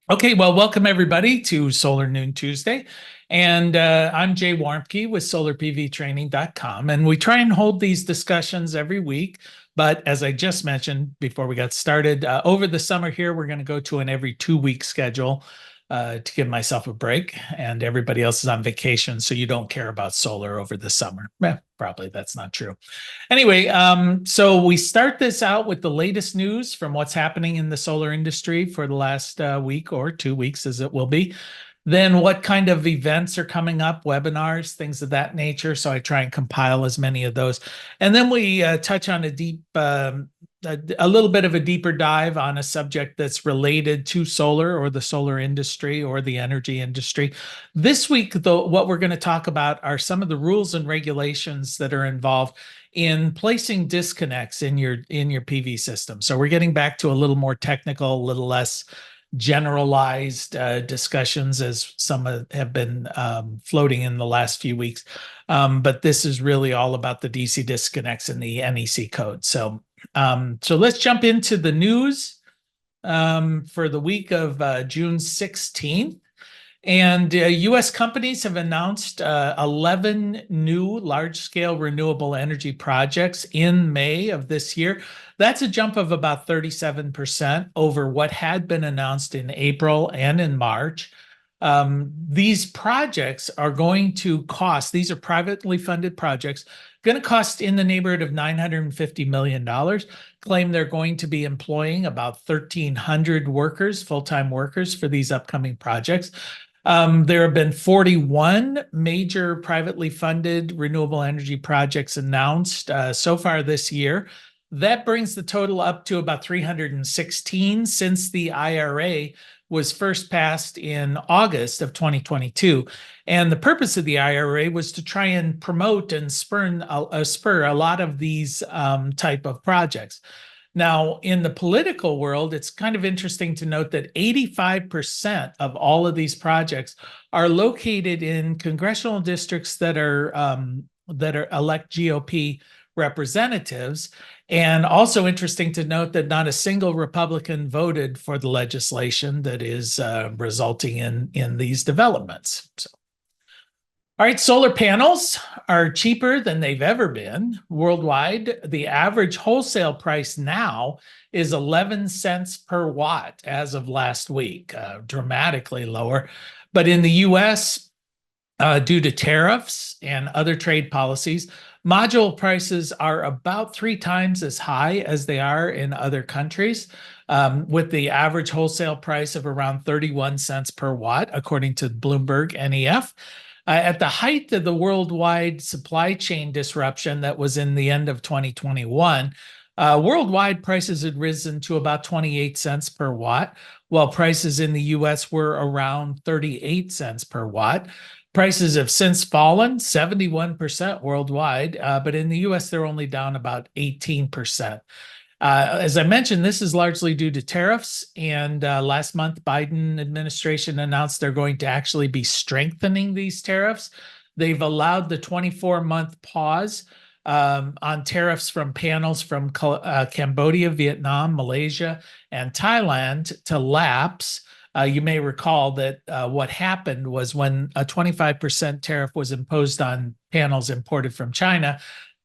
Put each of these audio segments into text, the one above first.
Okay, well, welcome everybody to Solar Noon Tuesday. And I'm Jay Warmke with solarpvtraining.com. And we try and hold these discussions every week. But as I just mentioned before we got started, over the summer here, we're going to go to an every 2-week schedule to give myself a break. And everybody else is on vacation, so you don't care about solar over the summer. Probably that's not true. Anyway, so we start this out with the latest news from what's happening in the solar industry for the last week or 2 weeks, as it will be. Then what kind of events are coming up, webinars, things of that nature. So I try and compile as many of those. And then we touch on a little bit of a deeper dive on a subject that's related to solar or the solar industry or the energy industry. This week, though, what we're going to talk about are some of the rules and regulations that are involved in placing disconnects in your PV system. So we're getting back to a little more technical, a little less generalized discussions, as some have been floating in the last few weeks. But this is really all about the DC disconnects in the NEC code. So let's jump into the news for the week of June 16th. And U.S. companies have announced 11 new large-scale renewable energy projects in May of this year. That's a jump of about 37% over what had been announced in April and in March. These projects are going to cost, these are privately funded projects, going to cost in the neighborhood of $950 million. Claim they're going to be employing about 1,300 workers, full-time workers for these upcoming projects. There have been 41 major privately funded renewable energy projects announced so far this year. That brings the total up to about 316 since the IRA was first passed in August of 2022. And the purpose of the IRA was to try and promote and spur a lot of these type of projects. Now, in the political world, it's kind of interesting to note that 85% of all of these projects are located in congressional districts that are elect GOP representatives. And also interesting to note that not a single Republican voted for the legislation that is resulting in these developments. So. All right, solar panels are cheaper than they've ever been worldwide. The average wholesale price now is 11 cents per watt as of last week, dramatically lower. But in the US, due to tariffs and other trade policies, module prices are about 3 times as high as they are in other countries, with the average wholesale price of around 31 cents per watt, according to Bloomberg NEF. At the height of the worldwide supply chain disruption that was in the end of 2021, worldwide prices had risen to about 28 cents per watt, while prices in the US were around 38 cents per watt. Prices have since fallen 71% worldwide, but in the US, they're only down about 18%. As I mentioned, this is largely due to tariffs. And last month, Biden administration announced they're going to actually be strengthening these tariffs. They've allowed the 24-month pause on tariffs from panels from Cambodia, Vietnam, Malaysia, and Thailand to lapse. You may recall that what happened was when a 25% tariff was imposed on panels imported from China,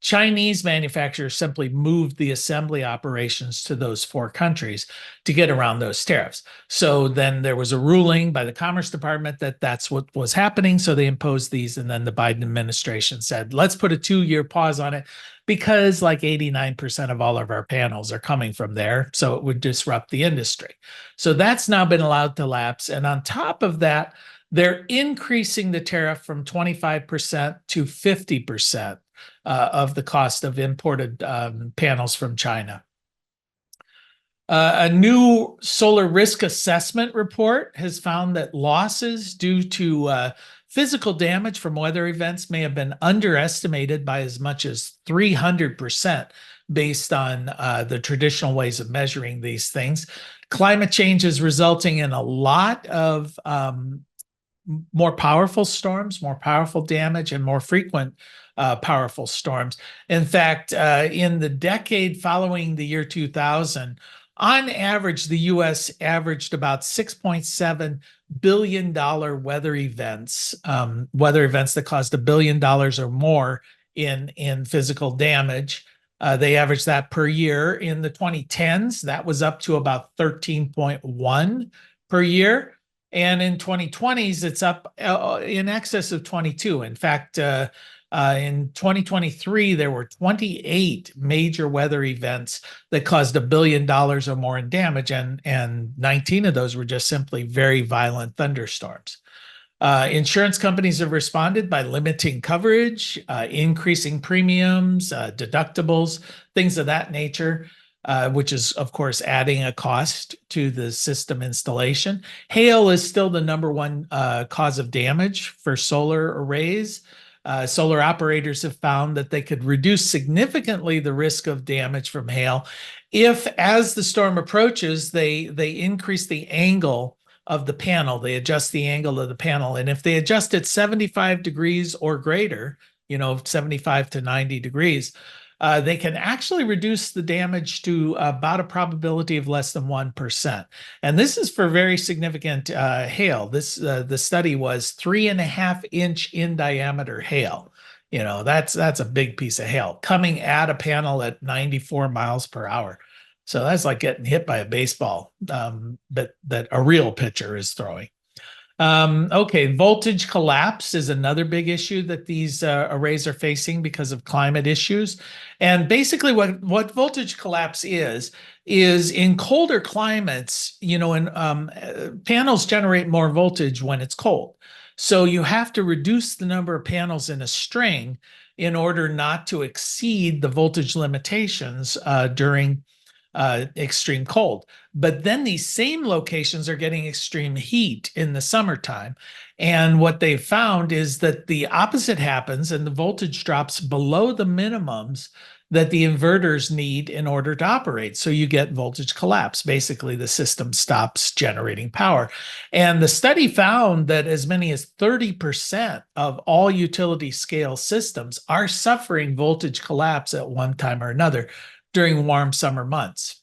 Chinese manufacturers simply moved the assembly operations to those 4 countries to get around those tariffs. So then there was a ruling by the Commerce Department that that's what was happening. So they imposed these. And then the Biden administration said, let's put a 2-year pause on it because like 89% of all of our panels are coming from there. So it would disrupt the industry. So that's now been allowed to lapse. And on top of that, they're increasing the tariff from 25% to 50%. Of the cost of imported panels from China. A new solar risk assessment report has found that losses due to physical damage from weather events may have been underestimated by as much as 300% based on the traditional ways of measuring these things. Climate change is resulting in a lot of more powerful storms, more powerful damage, and more frequent powerful storms. In fact, in the decade following the year 2000, On average, the U.S. averaged about $6.7 billion weather events that caused $1 billion or more in physical damage. They averaged that per year. In the 2010s, that was up to about 13.1 per year. And in 2020s, it's up in excess of 22. In fact, in 2023, there were 28 major weather events that caused $1 billion or more in damage, and 19 of those were just simply very violent thunderstorms. Insurance companies have responded by limiting coverage, increasing premiums, deductibles, things of that nature, which is, of course, adding a cost to the system installation. Hail is still the #1 cause of damage for solar arrays. Solar operators have found that they could reduce significantly the risk of damage from hail if, as the storm approaches, they increase the angle of the panel. They adjust the angle of the panel. And if they adjust it 75 degrees or greater, 75 to 90 degrees, they can actually reduce the damage to about a probability of less than 1%. And this is for very significant hail. The study was 3.5-inch in diameter hail. That's a big piece of hail coming at a panel at 94 miles per hour. So that's like getting hit by a baseball that a real pitcher is throwing. Okay, voltage collapse is another big issue that these arrays are facing because of climate issues. And basically what voltage collapse is in colder climates, panels generate more voltage when it's cold. So you have to reduce the number of panels in a string in order not to exceed the voltage limitations during extreme cold. But then these same locations are getting extreme heat in the summertime. And what they've found is that the opposite happens and the voltage drops below the minimums that the inverters need in order to operate. So you get voltage collapse. Basically, the system stops generating power. And the study found that as many as 30% of all utility scale systems are suffering voltage collapse at one time or another during warm summer months.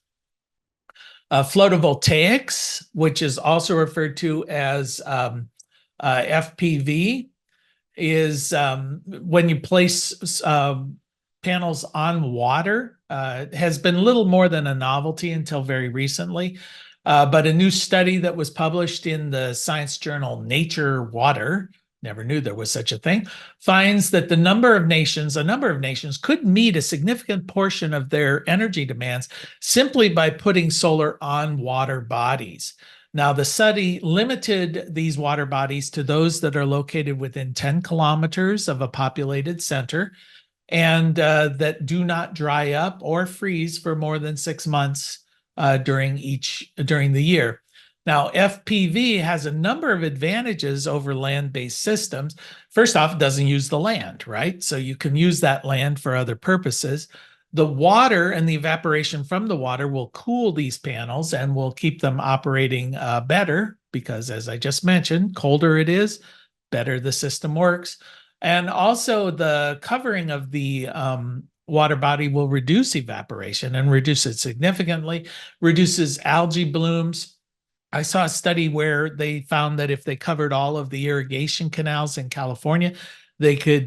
Photovoltaics, which is also referred to as FPV, is when you place panels on water, has been little more than a novelty until very recently. But a new study that was published in the science journal Nature Water, never knew there was such a thing, finds that a number of nations could meet a significant portion of their energy demands simply by putting solar on water bodies. Now, the study limited these water bodies to those that are located within 10 kilometers of a populated center and that do not dry up or freeze for more than 6 months during the year. Now, FPV has a number of advantages over land-based systems. First off, it doesn't use the land, right? So you can use that land for other purposes. The water and the evaporation from the water will cool these panels and will keep them operating better because, as I just mentioned, colder it is, better the system works. And also the covering of the water body will reduce evaporation and reduce it significantly, reduces algae blooms. I saw a study where they found that if they covered all of the irrigation canals in California, they could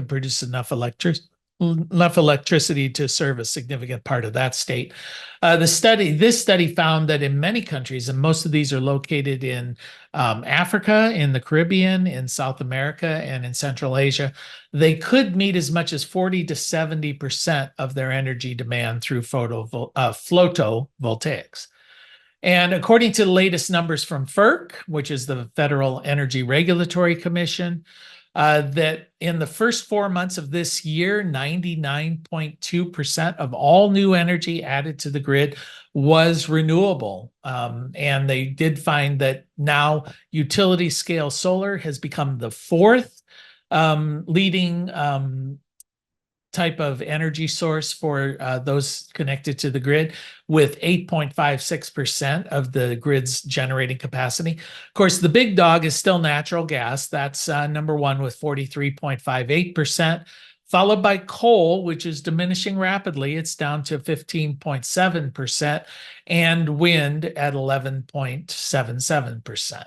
produce enough electricity to serve a significant part of that state. This study found that in many countries, and most of these are located in Africa, in the Caribbean, in South America, and in Central Asia, they could meet as much as 40 to 70% of their energy demand through photovoltaics. And according to the latest numbers from FERC, which is the Federal Energy Regulatory Commission, that in the first 4 months of this year, 99.2% of all new energy added to the grid was renewable. And they did find that now utility scale solar has become the fourth leading type of energy source for those connected to the grid, with 8.56% of the grid's generating capacity. Of course, the big dog is still natural gas. That's #1 with 43.58%, followed by coal, which is diminishing rapidly. It's down to 15.7%, and wind at 11.77%.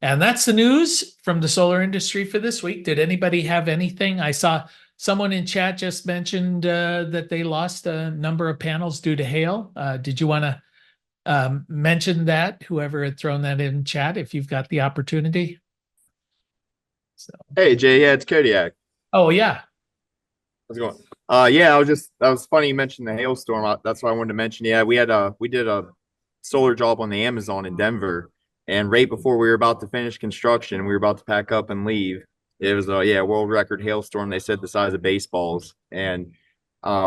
And that's the news from the solar industry for this week. Did anybody have anything? I saw someone in chat just mentioned that they lost a number of panels due to hail. Did you want to mention that, whoever had thrown that in chat, if you've got the opportunity? So. Hey Jay, yeah, it's Kodiak. Oh yeah. How's it going? Yeah, that was funny you mentioned the hailstorm. That's what I wanted to mention. Yeah, we did a solar job on the Amazon in Denver, and right before we were about to finish construction, we were about to pack up and leave. It was a world record hailstorm. They said the size of baseballs, and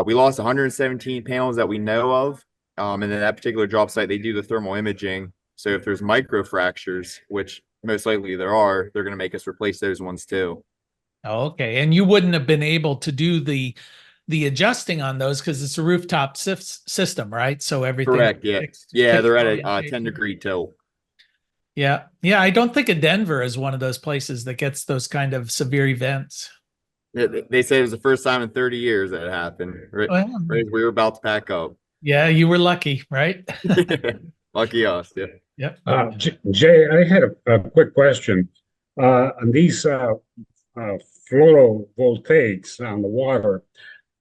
we lost 117 panels that we know of. And then that particular job site, they do the thermal imaging. So if there's micro fractures, which most likely there are, they're going to make us replace those ones too. Okay, and you wouldn't have been able to do the adjusting on those because it's a rooftop system, right? So everything. Correct. Yeah. Yeah, they're at a 10-degree tilt. Yeah. Yeah. I don't think of Denver as one of those places that gets those kind of severe events. They say it was the first time in 30 years that it happened. Right as we were about to pack up. Yeah, you were lucky, right? Lucky us. Yeah. Yep. Jay, I had a quick question. On these photovoltaics on the water,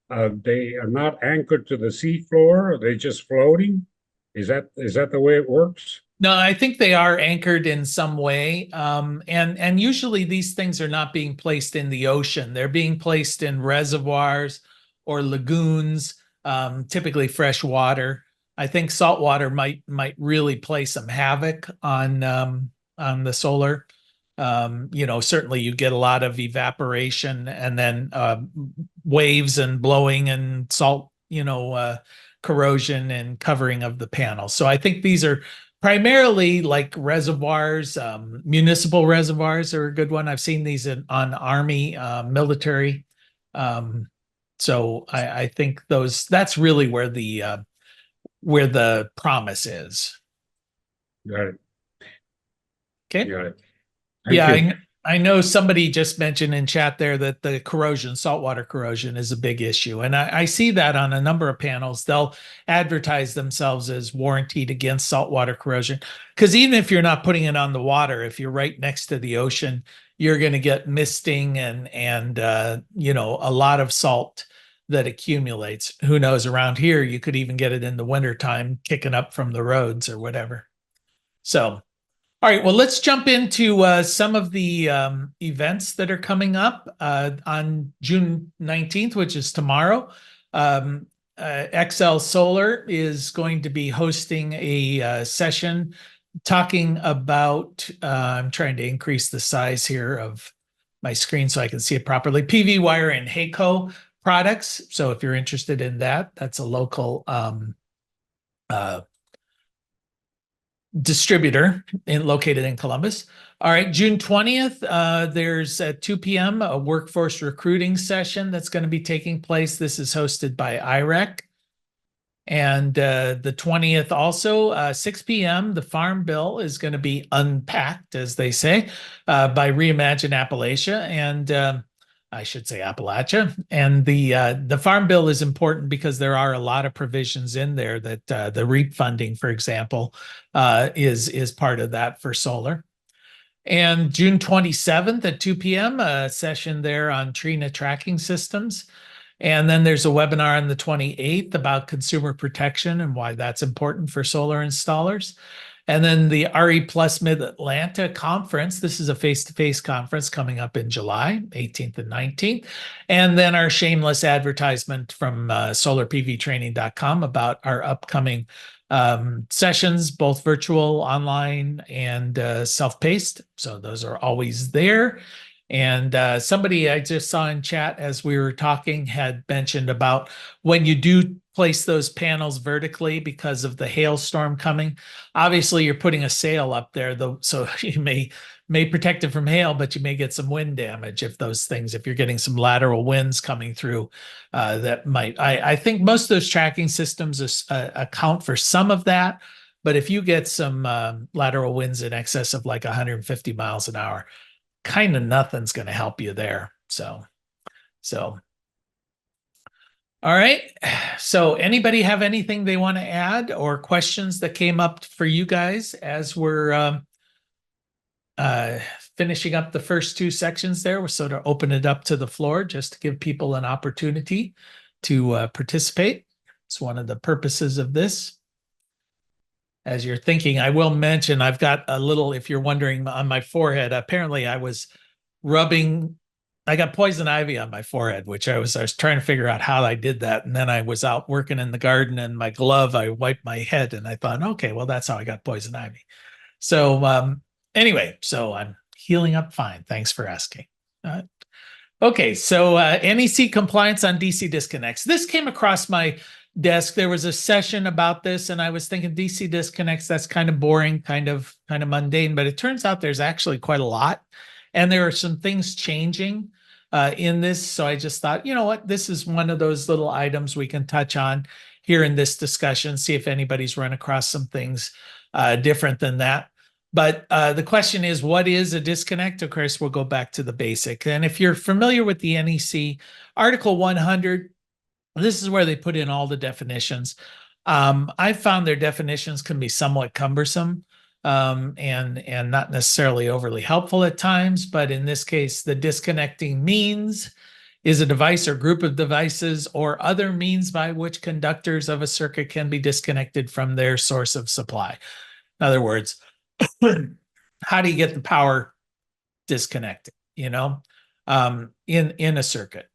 they are not anchored to the seafloor. Are they just floating? Is that the way it works? No, I think they are anchored in some way. And usually these things are not being placed in the ocean. They're being placed in reservoirs or lagoons, typically fresh water. I think salt water might really play some havoc on the solar. Certainly you get a lot of evaporation and then waves and blowing and salt, corrosion and covering of the panels. So I think these are primarily like reservoirs. Municipal reservoirs are a good one. I've seen these on Army, military. So I think that's really where the promise is. Got it. Okay. Got it. Yeah, I know somebody just mentioned in chat there that the corrosion, saltwater corrosion, is a big issue. And I see that on a number of panels. They'll advertise themselves as warranted against saltwater corrosion. Because even if you're not putting it on the water, if you're right next to the ocean, you're going to get misting and a lot of salt that accumulates. Who knows, around here, you could even get it in the wintertime kicking up from the roads or whatever. So, all right, well, let's jump into some of the events that are coming up on June 19th, which is tomorrow. XL Solar is going to be hosting a session talking about, I'm trying to increase the size here of my screen so I can see it properly, PV wire and HACO products. So if you're interested in that, that's a local distributor located in Columbus. All right, June 20th, there's at 2 p.m. a workforce recruiting session that's going to be taking place. This is hosted by IREC. And the 20th also, 6 p.m., the Farm Bill is going to be unpacked, as they say, by Reimagine Appalachia. And I should say Appalachia. And the Farm Bill is important because there are a lot of provisions in there that the REAP funding, for example, is part of that for solar. And June 27th at 2 p.m., a session there on Trina tracking systems. And then there's a webinar on the 28th about consumer protection and why that's important for solar installers. And then the RE Plus Mid-Atlanta Conference. This is a face-to-face conference coming up in July, 18th and 19th. And then our shameless advertisement from solarpvtraining.com about our upcoming sessions, both virtual, online, and self-paced. So those are always there. And somebody I just saw in chat as we were talking had mentioned about when you do place those panels vertically because of the hailstorm coming. Obviously, you're putting a sail up there, though, so you may protect it from hail, but you may get some wind damage if you're getting some lateral winds coming through, that might. I think most of those tracking systems account for some of that, but if you get some lateral winds in excess of like 150 miles an hour, kind of nothing's going to help you there. So All right. So anybody have anything they want to add or questions that came up for you guys as we're uh, finishing up the first two sections there? We're sort of open it up to the floor just to give people an opportunity to participate. It's one of the purposes of this. As you're thinking, I will mention I've got a little, if you're wondering, on my forehead. Apparently I was I got poison ivy on my forehead, which I was trying to figure out how I did that. And then I was out working in the garden and my glove, I wiped my head and I thought, okay, well, that's how I got poison ivy. So anyway, so I'm healing up fine. Thanks for asking. Okay, so NEC compliance on DC disconnects. This came across my desk. There was a session about this, and I was thinking DC disconnects, that's kind of boring, kind of mundane, but it turns out there's actually quite a lot. And there are some things changing in this. So I just thought, you know what, this is one of those little items we can touch on here in this discussion, see if anybody's run across some things different than that. But the question is, what is a disconnect? Of course, we'll go back to the basic. And if you're familiar with the NEC, Article 100, this is where they put in all the definitions. I found their definitions can be somewhat cumbersome and not necessarily overly helpful at times. But in this case, the disconnecting means is a device or group of devices or other means by which conductors of a circuit can be disconnected from their source of supply. In other words, how do you get the power disconnected, in a circuit?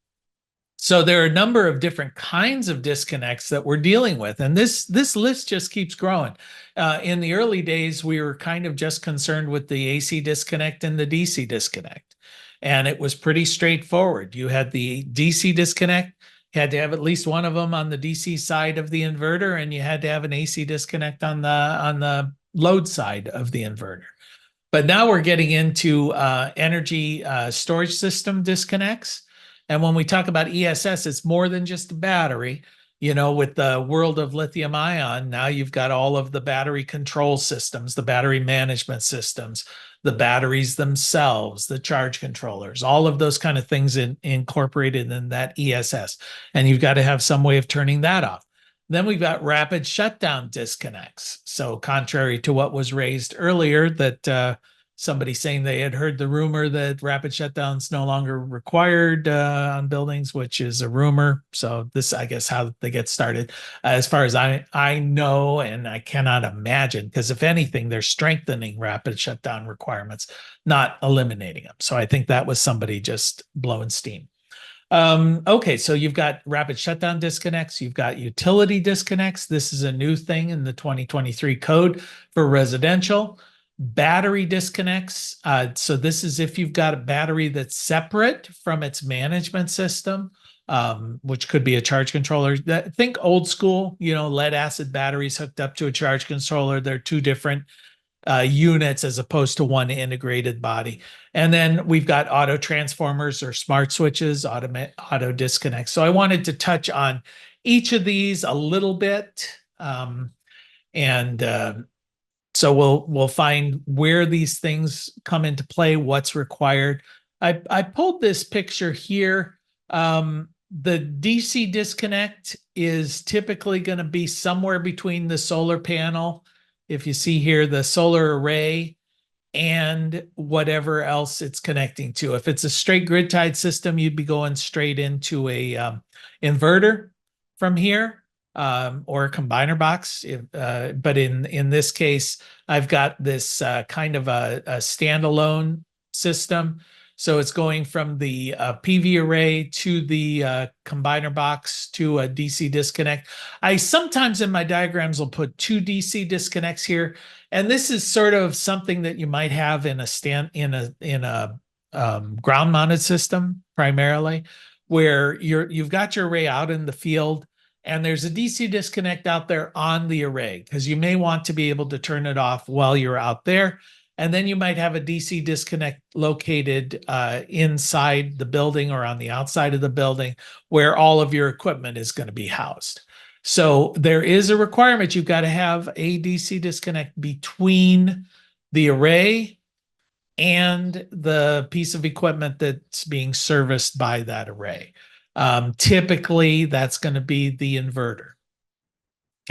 So there are a number of different kinds of disconnects that we're dealing with, and this list just keeps growing. In the early days, we were kind of just concerned with the AC disconnect and the DC disconnect, and it was pretty straightforward. You had the DC disconnect, you had to have at least one of them on the DC side of the inverter, and you had to have an AC disconnect on the load side of the inverter. But now we're getting into energy storage system disconnects. And when we talk about ESS, it's more than just a battery. With the world of lithium ion, now you've got all of the battery control systems, the battery management systems, the batteries themselves, the charge controllers, all of those kind of things incorporated in that ESS. And you've got to have some way of turning that off. Then we've got rapid shutdown disconnects. So contrary to what was raised earlier, that somebody saying they had heard the rumor that rapid shutdowns no longer required on buildings, which is a rumor. So this, I guess, how they get started. As far as I know, and I cannot imagine, because if anything, they're strengthening rapid shutdown requirements, not eliminating them. So I think that was somebody just blowing steam. Okay, so you've got rapid shutdown disconnects, you've got utility disconnects. This is a new thing in the 2023 code for residential. Battery disconnects. So this is if you've got a battery that's separate from its management system, which could be a charge controller. Think old school, lead acid batteries hooked up to a charge controller. They're two different units as opposed to one integrated body. And then we've got auto transformers or smart switches, auto disconnects. So I wanted to touch on each of these a little bit. So we'll find where these things come into play, what's required. I pulled this picture here. The DC disconnect is typically going to be somewhere between the solar panel, if you see here, the solar array, and whatever else it's connecting to. If it's a straight grid tied system, you'd be going straight into a inverter from here, or a combiner box. But in this case, I've got this kind of a standalone system. So it's going from the PV array to the combiner box to a DC disconnect. I sometimes in my diagrams will put two DC disconnects here, and this is sort of something that you might have in a ground-mounted system primarily, where you've got your array out in the field, and there's a DC disconnect out there on the array because you may want to be able to turn it off while you're out there. And then you might have a DC disconnect located inside the building or on the outside of the building where all of your equipment is going to be housed. So there is a requirement. You've got to have a DC disconnect between the array and the piece of equipment that's being serviced by that array. Typically, that's going to be the inverter.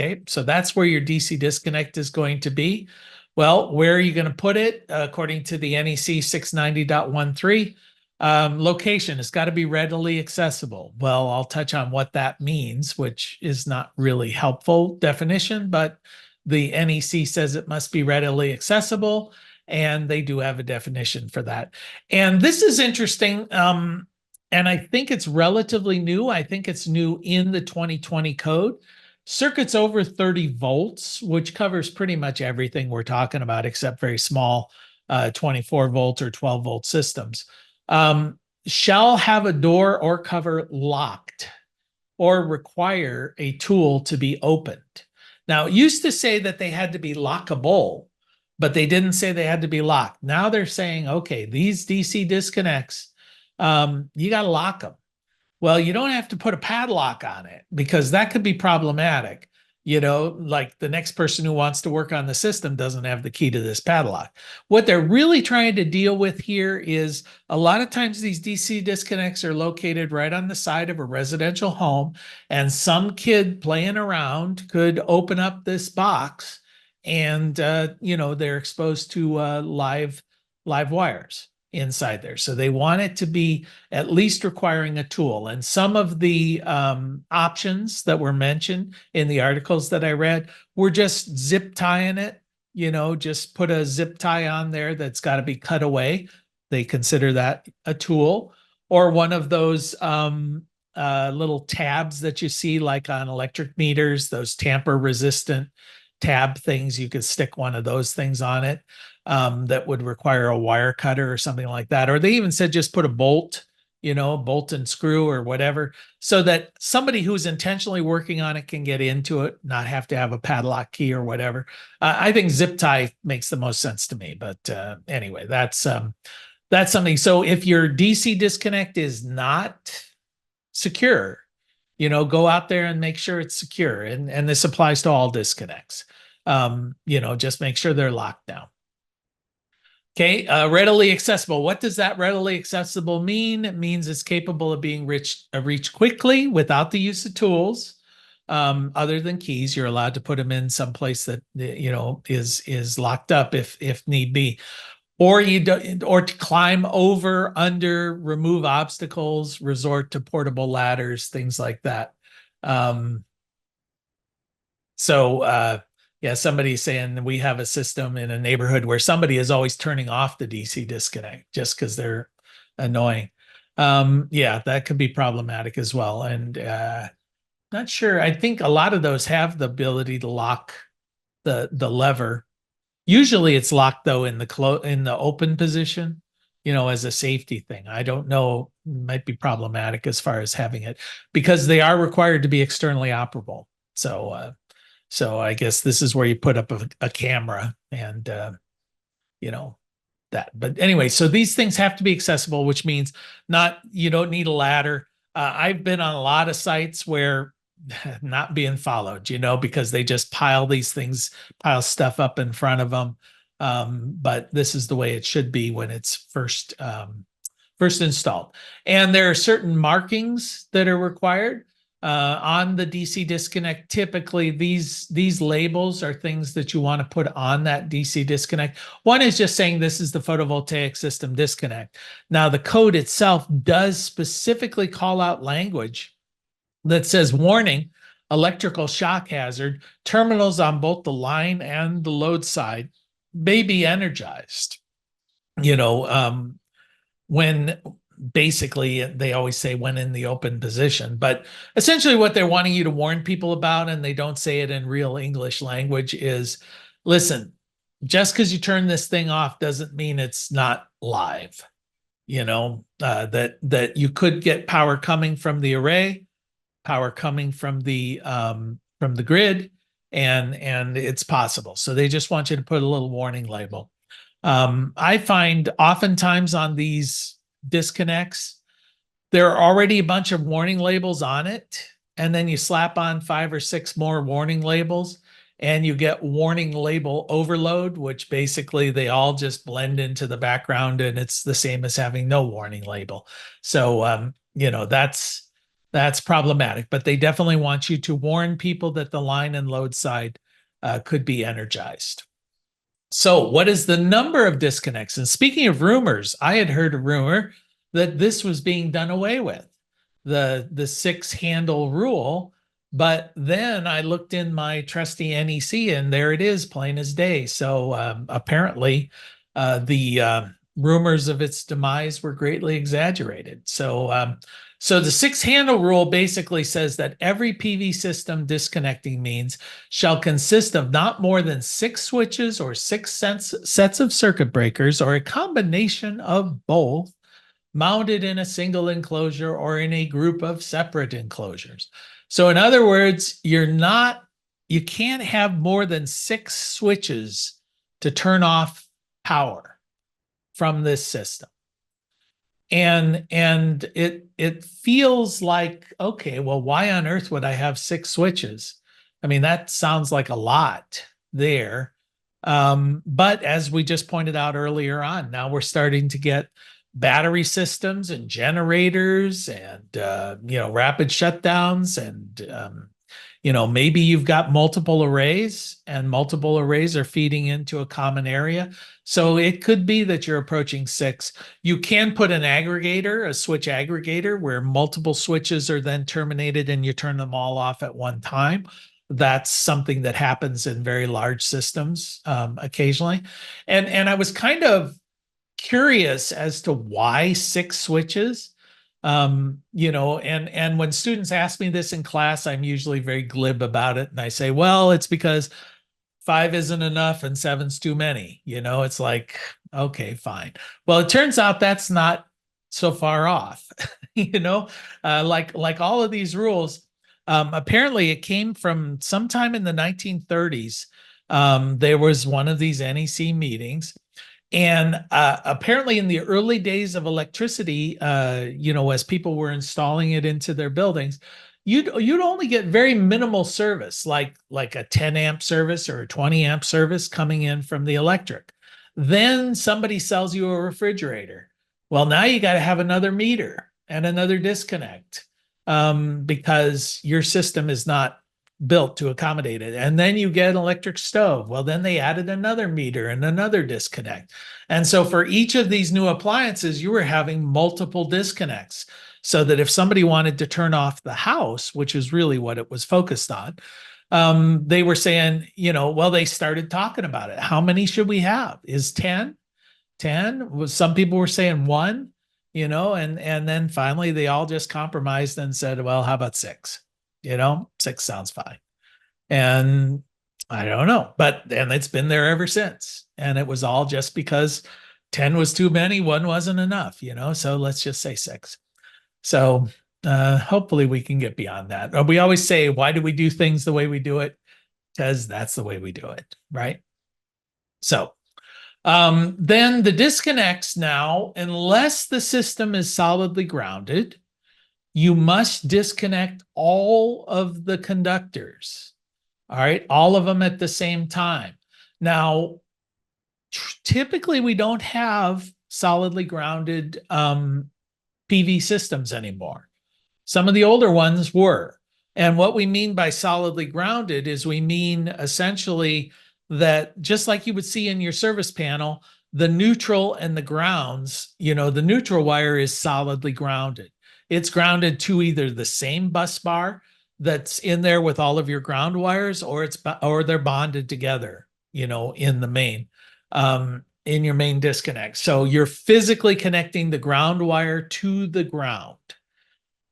Okay, so that's where your DC disconnect is going to be. Well, where are you going to put it? According to the NEC 690.13, location has got to be readily accessible. Well, I'll touch on what that means, which is not really helpful definition, but the NEC says it must be readily accessible, and they do have a definition for that. And this is interesting. And I think it's relatively new. I think it's new in the 2020 code. Circuits over 30 volts, which covers pretty much everything we're talking about, except very small 24 volt or 12 volt systems, shall have a door or cover locked or require a tool to be opened. Now, it used to say that they had to be lockable, but they didn't say they had to be locked. Now they're saying, okay, these DC disconnects, you got to lock them. Well, you don't have to put a padlock on it because that could be problematic. You know, like the next person who wants to work on the system doesn't have the key to this padlock. What they're really trying to deal with here is a lot of times these DC disconnects are located right on the side of a residential home, and some kid playing around could open up this box and, you know, they're exposed to live wires inside there. So they want it to be at least requiring a tool. And some of the options that were mentioned in the articles that I read were just zip tying it, you know, just put a zip tie on there that's got to be cut away. They consider that a tool, or one of those little tabs that you see like on electric meters, those tamper resistant tab things. You could stick one of those things on it. That would require a wire cutter or something like that. Or they even said just put a bolt, you know, bolt and screw or whatever, so that somebody who's intentionally working on it can get into it, not have to have a padlock key or whatever. I think zip tie makes the most sense to me. But anyway, that's something. So if your DC disconnect is not secure, you know, go out there and make sure it's secure. And this applies to all disconnects. You know, just make sure they're locked down. Okay, readily accessible. What does that readily accessible mean? It means it's capable of being reached quickly without the use of tools. Other than keys, you're allowed to put them in some place that, you know, is locked up if need be, or to climb over, under, remove obstacles, resort to portable ladders, things like that. Yeah, somebody's saying we have a system in a neighborhood where somebody is always turning off the DC disconnect just because they're annoying. Yeah, that could be problematic as well. And not sure. I think a lot of those have the ability to lock the lever. Usually it's locked though in the open position, you know, as a safety thing. I don't know, might be problematic as far as having it, because they are required to be externally operable. So I guess this is where you put up a camera and, you know, that. But anyway, so these things have to be accessible, which means you don't need a ladder. I've been on a lot of sites where not being followed, you know, because they just pile stuff up in front of them. But this is the way it should be when it's first installed. And there are certain markings that are required. On the DC disconnect. Typically these labels are things that you want to put on that DC disconnect. One is just saying this is the photovoltaic system disconnect. Now the code itself does specifically call out language that says, warning, electrical shock hazard, terminals on both the line and the load side may be energized. You know, when basically they always say when in the open position, but essentially what they're wanting you to warn people about, and they don't say it in real English language, is listen, just because you turn this thing off doesn't mean it's not live. You know, that you could get power coming from the array, power coming from the grid, and it's possible. So they just want you to put a little warning label. I find oftentimes on these disconnects, there are already a bunch of warning labels on it, and then you slap on 5 or 6 more warning labels and you get warning label overload, which basically they all just blend into the background and it's the same as having no warning label. So you know, that's that's problematic, but they definitely want you to warn people that the line and load side could be energized. So what is the number of disconnects? And speaking of rumors, I had heard a rumor that this was being done away with, the 6-handle rule. But then I looked in my trusty NEC and there it is, plain as day. So apparently the rumors of its demise were greatly exaggerated. So the 6-handle rule basically says that every PV system disconnecting means shall consist of not more than 6 switches or 6 sets of circuit breakers or a combination of both mounted in a single enclosure or in a group of separate enclosures. So in other words, you can't have more than 6 switches to turn off power from this system. And it feels like, okay, well, why on earth would I have 6 switches? I mean, that sounds like a lot there. But as we just pointed out earlier on, now we're starting to get battery systems and generators and rapid shutdowns and maybe you've got multiple arrays and multiple arrays are feeding into a common area. So it could be that you're approaching 6. You can put an aggregator, a switch aggregator, where multiple switches are then terminated and you turn them all off at one time. That's something that happens in very large systems occasionally. And I was kind of curious as to why 6 switches. And when students ask me this in class, I'm usually very glib about it. And I say, well, it's because 5 isn't enough and 7's too many. It's like, okay, fine. Well, it turns out that's not so far off, like all of these rules. Apparently it came from sometime in the 1930s. There was one of these NEC meetings. And apparently in the early days of electricity, as people were installing it into their buildings, you'd only get very minimal service, like a 10 amp service or a 20 amp service coming in from the electric. Then somebody sells you a refrigerator. Well, now you got to have another meter and another disconnect because your system is not built to accommodate it. And then you get an electric stove. Well, then they added another meter and another disconnect. And so for each of these new appliances, you were having multiple disconnects so that if somebody wanted to turn off the house, which is really what it was focused on, they were saying, they started talking about it. How many should we have? Is 10? 10? Some people were saying 1, and then finally they all just compromised and said, well, how about 6? 6 sounds fine. And I don't know, and it's been there ever since. And it was all just because 10 was too many, 1 wasn't enough, so let's just say 6. So hopefully we can get beyond that. We always say, why do we do things the way we do it? Because that's the way we do it, right? So then the disconnects now, unless the system is solidly grounded, you must disconnect all of the conductors, all right? All of them at the same time. Now, typically we don't have solidly grounded PV systems anymore. Some of the older ones were. And what we mean by solidly grounded is we mean essentially that just like you would see in your service panel, the neutral and the grounds, the neutral wire is solidly grounded. It's grounded to either the same bus bar that's in there with all of your ground wires, or they're bonded together, in the main, in your main disconnect. So you're physically connecting the ground wire to the ground.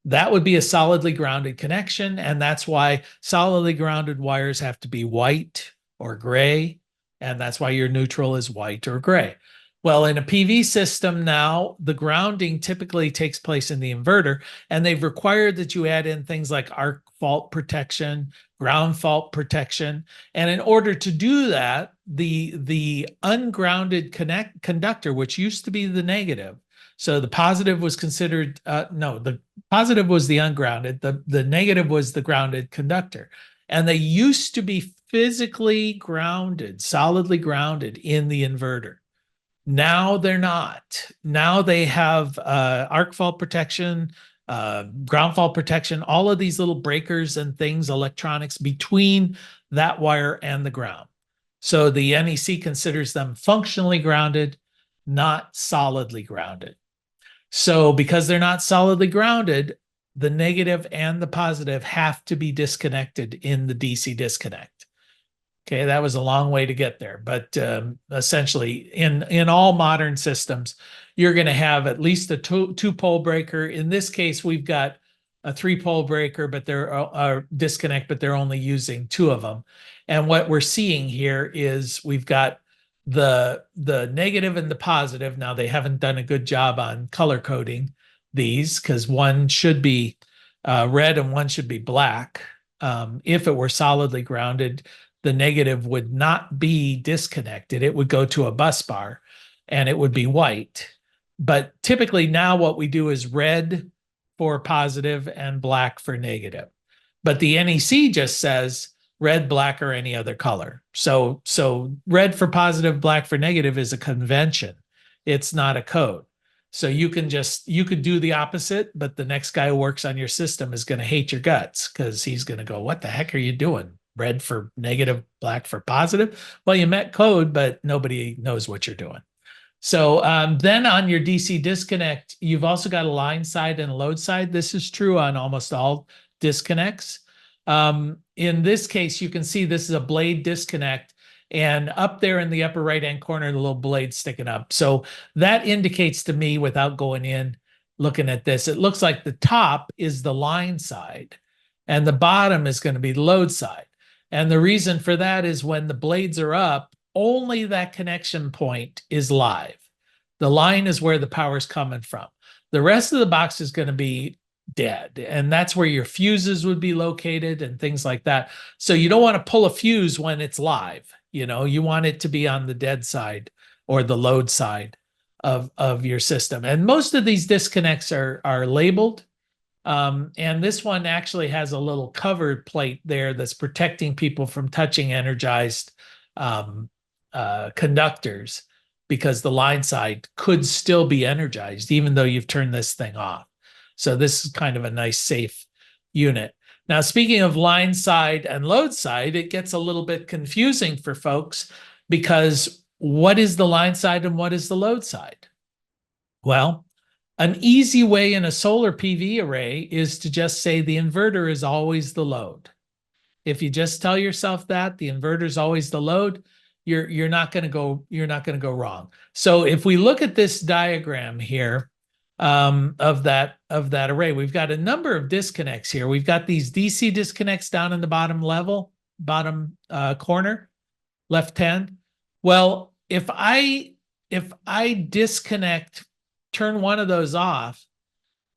That would be a solidly grounded connection. And that's why solidly grounded wires have to be white or gray. And that's why your neutral is white or gray. Well, in a PV system now, the grounding typically takes place in the inverter, and they've required that you add in things like arc fault protection, ground fault protection. And in order to do that, the ungrounded conductor, which used to be the negative, so the positive was considered, the positive was the ungrounded, the negative was the grounded conductor. And they used to be physically grounded, solidly grounded in the inverter. Now they're not. Now they have arc fault protection, ground fault protection, all of these little breakers and things, electronics between that wire and the ground. So the NEC considers them functionally grounded, not solidly grounded. So because they're not solidly grounded, the negative and the positive have to be disconnected in the DC disconnect. Okay, that was a long way to get there, but essentially in all modern systems, you're going to have at least a two pole breaker. In this case, we've got a 3-pole breaker, but they're a disconnect, but they're only using 2 of them. And what we're seeing here is we've got the negative and the positive. Now they haven't done a good job on color coding these, because one should be red and one should be black. If it were solidly grounded, the negative would not be disconnected. It would go to a bus bar and it would be white. But typically now what we do is red for positive and black for negative. But the NEC just says red, black, or any other color. So red for positive, black for negative is a convention. It's not a code. So you could do the opposite, but the next guy who works on your system is going to hate your guts, because he's going to go, what the heck are you doing? Red for negative, black for positive. Well, you met code, but nobody knows what you're doing. So then on your DC disconnect, you've also got a line side and a load side. This is true on almost all disconnects. In this case, you can see this is a blade disconnect, and up there in the upper right-hand corner, the little blade sticking up. So that indicates to me, without going in, looking at this, it looks like the top is the line side and the bottom is going to be the load side. And the reason for that is when the blades are up, only that connection point is live. The line is where the power is coming from. The rest of the box is going to be dead. And that's where your fuses would be located and things like that. So you don't want to pull a fuse when it's live. You know, you want it to be on the dead side or the load side of your system. And most of these disconnects are labeled. And this one actually has a little covered plate there that's protecting people from touching energized conductors, because the line side could still be energized even though you've turned this thing off. So this is kind of a nice safe unit. Now, speaking of line side and load side, it gets a little bit confusing for folks, because what is the line side and what is the load side? Well, an easy way in a solar PV array is to just say the inverter is always the load. If you just tell yourself that the inverter is always the load, you're not going to go wrong. So if we look at this diagram here of that array, we've got a number of disconnects here. We've got these DC disconnects down in the bottom corner, left hand. Well, if I disconnect, turn one of those off,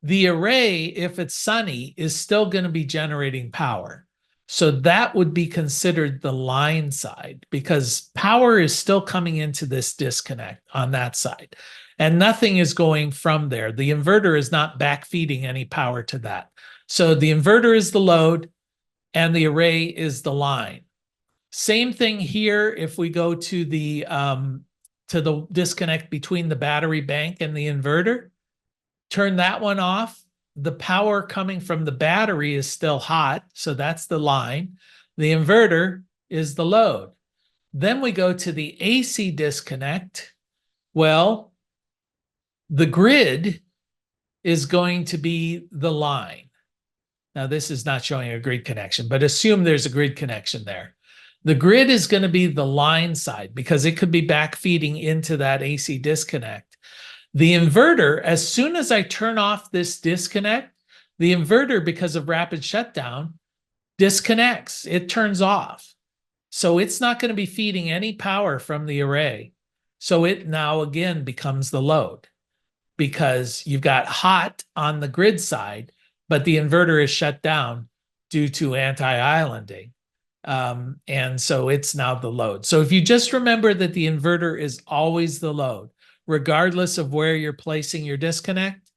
the array, if it's sunny, is still going to be generating power. So that would be considered the line side, because power is still coming into this disconnect on that side. And nothing is going from there. The inverter is not backfeeding any power to that. So the inverter is the load and the array is the line. Same thing here if we go to the disconnect between the battery bank and the inverter. Turn that one off. The power coming from the battery is still hot, so that's the line. The inverter is the load. Then we go to the AC disconnect. Well, the grid is going to be the line. Now, this is not showing a grid connection, but assume there's a grid connection there. The grid is going to be the line side, because it could be backfeeding into that AC disconnect. The inverter, as soon as I turn off this disconnect, the inverter, because of rapid shutdown, disconnects. It turns off. So it's not going to be feeding any power from the array. So it now again becomes the load, because you've got hot on the grid side, but the inverter is shut down due to anti-islanding. And so it's now the load. So if you just remember that the inverter is always the load, regardless of where you're placing your disconnect,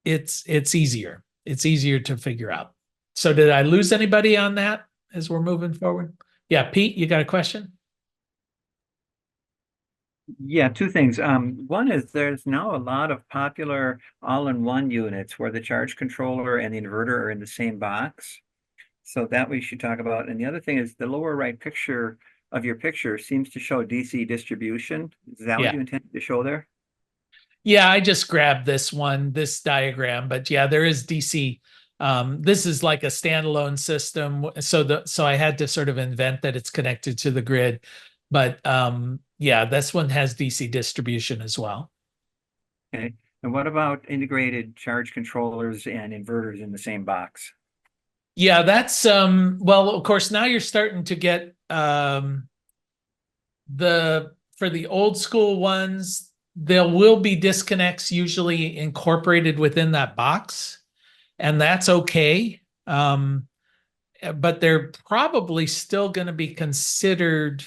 it's easier. It's easier to figure out. So did I lose anybody on that as we're moving forward? Yeah, Pete, you got a question? Yeah, two things. One is there's now a lot of popular all-in-one units where the charge controller and the inverter are in the same box. So that we should talk about. And the other thing is the lower right picture of your picture seems to show DC distribution. Is that what Yeah. you intended to show there? Yeah, I just grabbed this diagram, but yeah, there is DC. This is like a standalone system. So I had to sort of invent that it's connected to the grid. But yeah, this one has DC distribution as well. Okay. And what about integrated charge controllers and inverters in the same box? Yeah, that's well, of course, now you're starting to get for the old school ones, there will be disconnects usually incorporated within that box, and that's okay. But they're probably still going to be considered.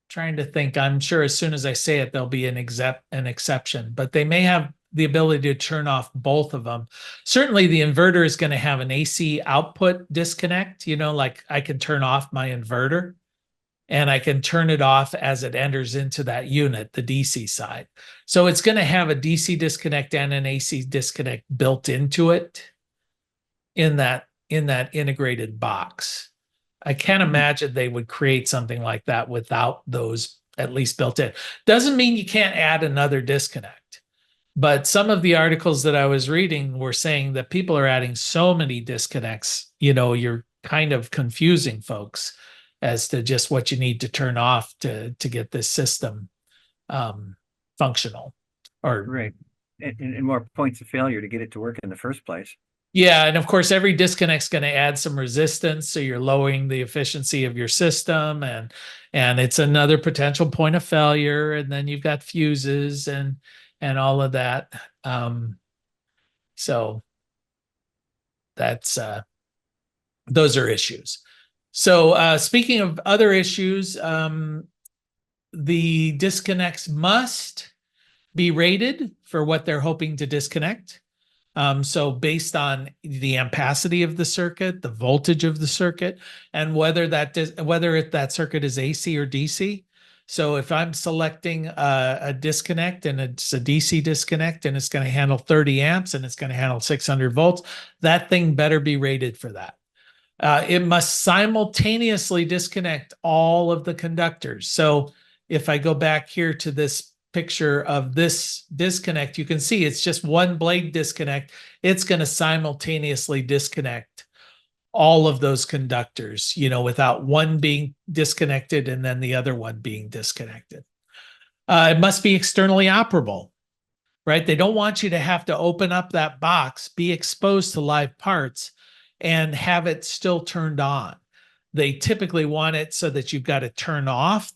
Trying to think, I'm sure as soon as I say it, there'll be an exception, but they may have the ability to turn off both of them. Certainly the inverter is going to have an AC output disconnect, like I can turn off my inverter and I can turn it off as it enters into that unit, the DC side. So it's going to have a DC disconnect and an AC disconnect built into it in that integrated box. I can't imagine they would create something like that without those at least built in. Doesn't mean you can't add another disconnect. But some of the articles that I was reading were saying that people are adding so many disconnects, you're kind of confusing folks as to just what you need to turn off to get this system functional. Or right. And more points of failure to get it to work in the first place. Yeah, and of course, every disconnect's going to add some resistance, so you're lowering the efficiency of your system, and it's another potential point of failure. And then you've got fuses and all of that. So that's those are issues. So speaking of other issues, the disconnects must be rated for what they're hoping to disconnect. So based on the ampacity of the circuit, the voltage of the circuit, and whether that circuit is AC or DC. So if I'm selecting a disconnect and it's a DC disconnect and it's going to handle 30 amps and it's going to handle 600 volts, that thing better be rated for that. It must simultaneously disconnect all of the conductors. So if I go back here to this picture of this disconnect, you can see it's just one blade disconnect. It's going to simultaneously disconnect all of those conductors, without one being disconnected and then the other one being disconnected. It must be externally operable, right? They don't want you to have to open up that box, be exposed to live parts, and have it still turned on. They typically want it so that you've got to turn off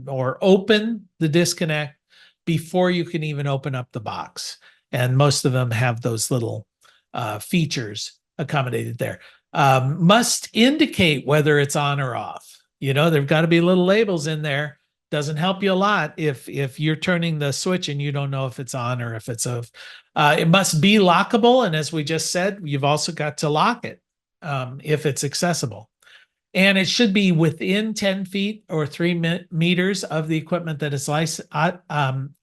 or open the disconnect before you can even open up the box. And most of them have those little features accommodated there. Must indicate whether it's on or off. There've got to be little labels in there. Doesn't help you a lot if you're turning the switch and you don't know if it's on or if it's off. It must be lockable. And as we just said, you've also got to lock it if it's accessible. And it should be within 10 feet or 3 meters of the equipment that is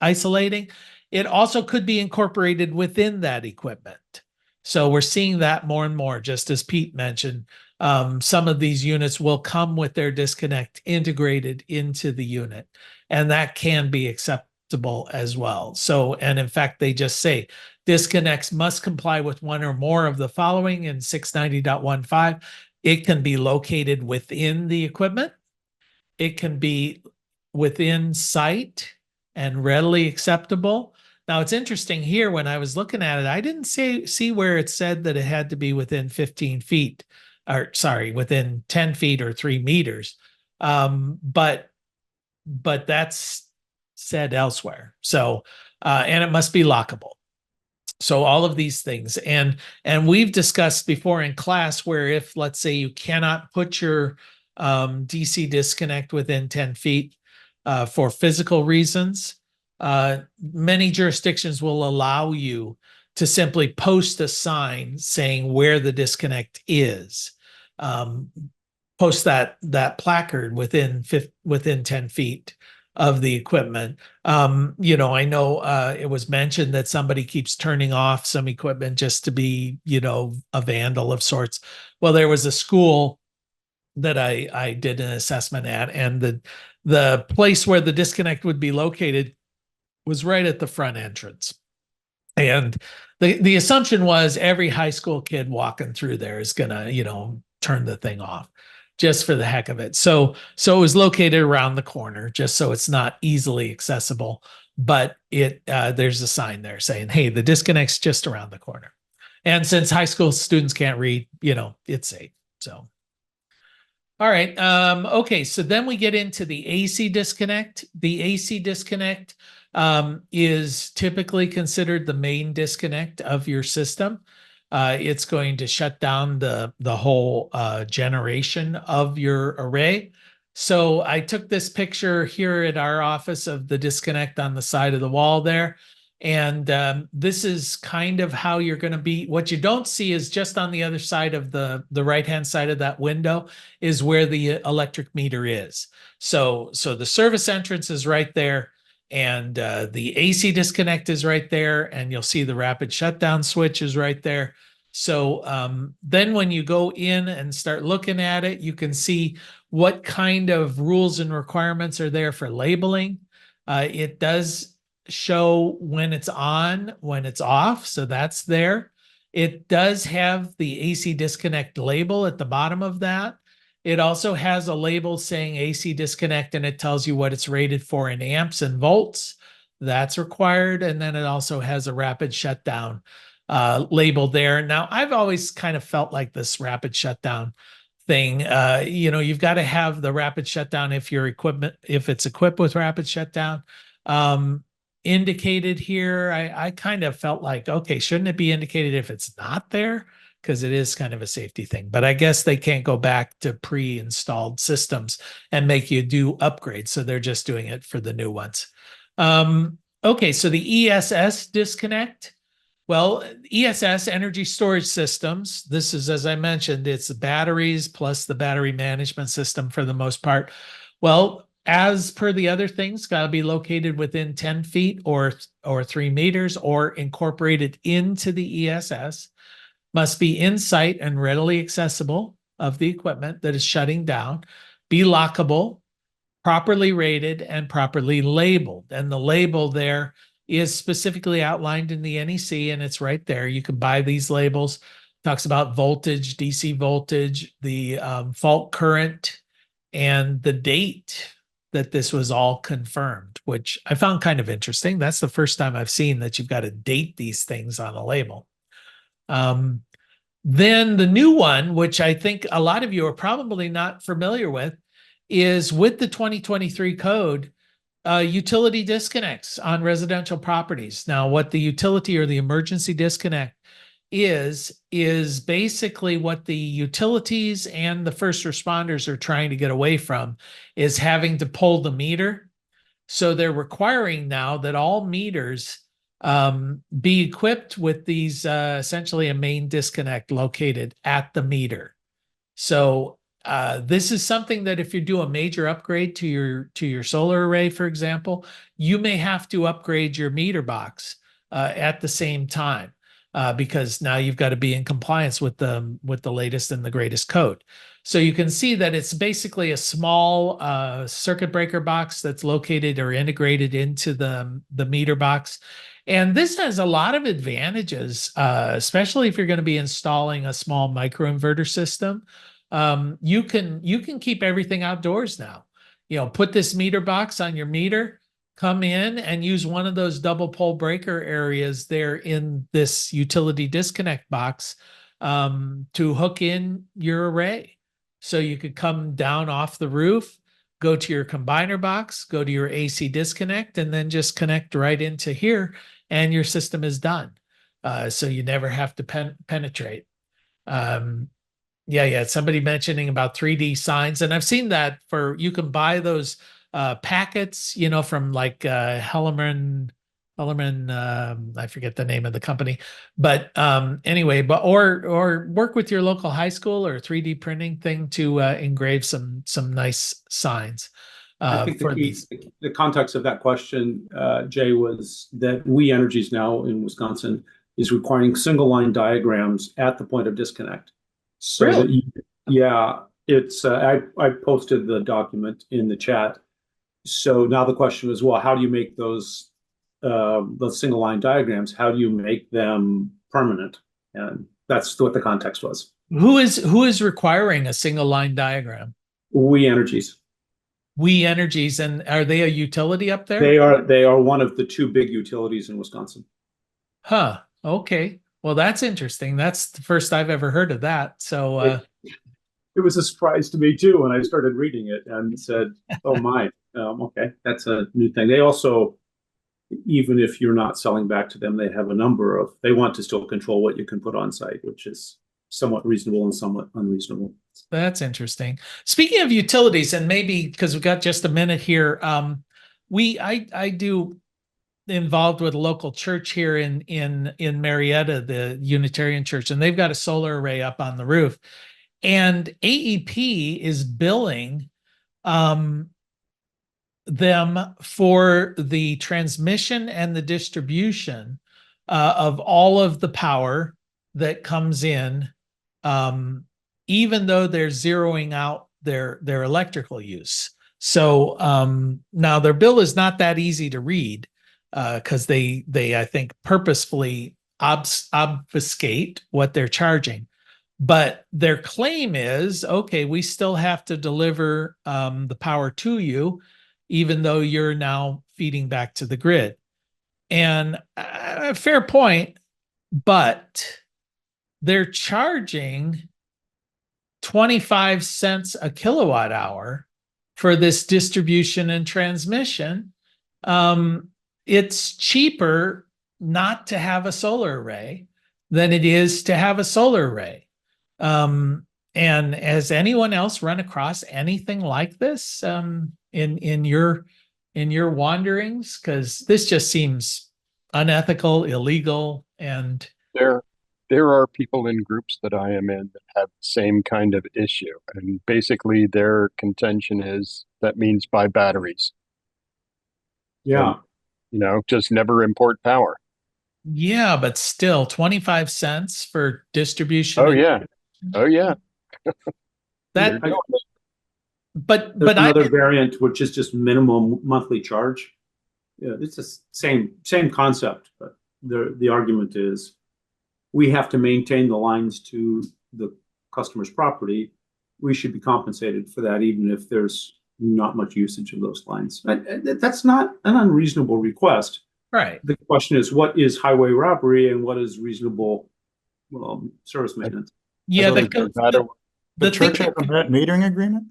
isolating. It also could be incorporated within that equipment. So we're seeing that more and more, just as Pete mentioned. Some of these units will come with their disconnect integrated into the unit, and that can be acceptable as well. So, and in fact, they just say disconnects must comply with one or more of the following in 690.15. It can be located within the equipment. It can be within sight and readily acceptable. Now, it's interesting here, when I was looking at it, I didn't see where it said that it had to be within 15 feet, or sorry, within 10 feet or 3 meters. But that's said elsewhere. So, and it must be lockable. So all of these things, and we've discussed before in class where if, let's say, you cannot put your DC disconnect within 10 feet for physical reasons, many jurisdictions will allow you to simply post a sign saying where the disconnect is. Post that placard within 10 feet of the equipment. You know, I know it was mentioned that somebody keeps turning off some equipment just to be, you know, a vandal of sorts. Well, there was a school that I did an assessment at, and the place where the disconnect would be located was right at the front entrance. And the assumption was every high school kid walking through there is gonna, you know, turn the thing off just for the heck of it. So it was located around the corner, just so it's not easily accessible. But there's a sign there saying, "Hey, the disconnect's just around the corner." And since high school students can't read, you know, it's safe. So. All right. Okay. So then we get into the AC disconnect. The AC disconnect is typically considered the main disconnect of your system. It's going to shut down the whole generation of your array. So I took this picture here at our office of the disconnect on the side of the wall there. And this is kind of how you're going to be. What you don't see is just on the other side of the right-hand side of that window is where the electric meter is. So the service entrance is right there, and the AC disconnect is right there, and you'll see the rapid shutdown switch is right there. So then when you go in and start looking at it, you can see what kind of rules and requirements are there for labeling. It does show when it's on, when it's off, so that's there. It does have the AC disconnect label at the bottom of that. It also has a label saying AC disconnect, and it tells you what it's rated for in amps and volts. That's required. And then it also has a rapid shutdown label there. Now, I've always kind of felt like this rapid shutdown thing, you know, you've got to have the rapid shutdown if it's equipped with rapid shutdown. Indicated here, I kind of felt like, okay, shouldn't it be indicated if it's not there? Because it is kind of a safety thing. But I guess they can't go back to pre-installed systems and make you do upgrades. So they're just doing it for the new ones. Okay, so the ESS disconnect. Well, ESS, energy storage systems, this is, as I mentioned, it's the batteries plus the battery management system for the most part. Well, as per the other things, got to be located within 10 feet or 3 meters or incorporated into the ESS, must be in sight and readily accessible of the equipment that is shutting down, be lockable, properly rated, and properly labeled. And the label there is specifically outlined in the NEC, and it's right there. You can buy these labels. Talks about voltage, DC voltage, the fault current, and the date that this was all confirmed, which I found kind of interesting. That's the first time I've seen that you've got to date these things on a label. Then the new one, which I think a lot of you are probably not familiar with, is with the 2023 code, utility disconnects on residential properties. Now, what the utility or the emergency disconnect is basically what the utilities and the first responders are trying to get away from, is having to pull the meter. So they're requiring now that all meters be equipped with these essentially a main disconnect located at the meter. So this is something that if you do a major upgrade to your solar array, for example, you may have to upgrade your meter box at the same time. Because now you've got to be in compliance with the latest and the greatest code. So you can see that it's basically a small circuit breaker box that's located or integrated into the meter box. And this has a lot of advantages, especially if you're going to be installing a small microinverter system. You can keep everything outdoors now. You know, put this meter box on your meter, come in and use one of those double pole breaker areas there in this utility disconnect box to hook in your array. So you could come down off the roof, go to your combiner box, go to your AC disconnect, and then just connect right into here, and your system is done. So you never have to penetrate. Yeah, somebody mentioning about 3D signs, and I've seen that you can buy those packets, you know, from like Hellerman, I forget the name of the company, but anyway, or work with your local high school or 3D printing thing to engrave some nice signs. I think for the key, these. the context of that question, Jay, was that We Energies now in Wisconsin is requiring single line diagrams at the point of disconnect. So that Really? yeah, it's I posted the document in the chat. So now the question is, well, how do you make those single line diagrams? How do you make them permanent? And that's what the context was. Who is requiring a single line diagram? We Energies. We Energies, and are they a utility up there? They are one of the two big utilities in Wisconsin. Huh. Okay. Well, that's interesting. That's the first I've ever heard of that. So It was a surprise to me too when I started reading it and said, "Oh my, okay, that's a new thing." They also, even if you're not selling back to them, they have a number of. They want to still control what you can put on site, which is somewhat reasonable and somewhat unreasonable. that's interesting. Speaking of utilities, and maybe because we've got just a minute here, I do involved with a local church here in Marietta, the Unitarian Church, and they've got a solar array up on the roof, and AEP is billing them for the transmission and the distribution of all of the power that comes in, even though they're zeroing out their electrical use. So now their bill is not that easy to read because they I think purposefully obfuscate what they're charging. But their claim is, okay, we still have to deliver the power to you, even though you're now feeding back to the grid. And a fair point, but they're charging 25 cents a kilowatt hour for this distribution and transmission. It's cheaper not to have a solar array than it is to have a solar array. And has anyone else run across anything like this in your wanderings? Because this just seems unethical, illegal, and there are people in groups that I am in that have the same kind of issue, and basically their contention is that means buy batteries. Yeah. And, just never import power. yeah, but still 25 cents for distribution. Oh yeah. Oh yeah. That, You're doing it. but There's I another variant which is just minimum monthly charge. Yeah, it's the same concept, but the argument is we have to maintain the lines to the customer's property. We should be compensated for that, even if there's not much usage of those lines. That's not an unreasonable request. right. The question is, what is highway robbery and what is reasonable service maintenance? Yeah, I don't think that the church thing- has a net metering agreement?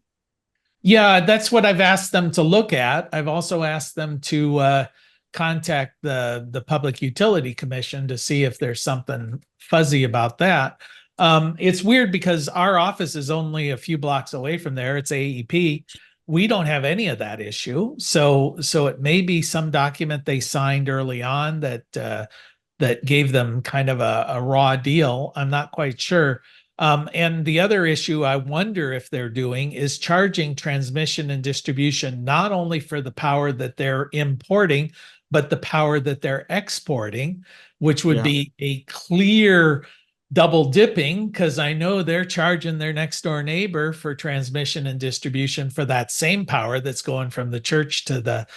Yeah, that's what I've asked them to look at. I've also asked them to contact the Public Utility Commission to see if there's something fuzzy about that. It's weird because our office is only a few blocks away from there. It's AEP. We don't have any of that issue. So it may be some document they signed early on that gave them kind of a raw deal. I'm not quite sure. And the other issue I wonder if they're doing is charging transmission and distribution, not only for the power that they're importing, but the power that they're exporting, which would be a clear double dipping, because I know they're charging their next door neighbor for transmission and distribution for that same power that's going from the church to the,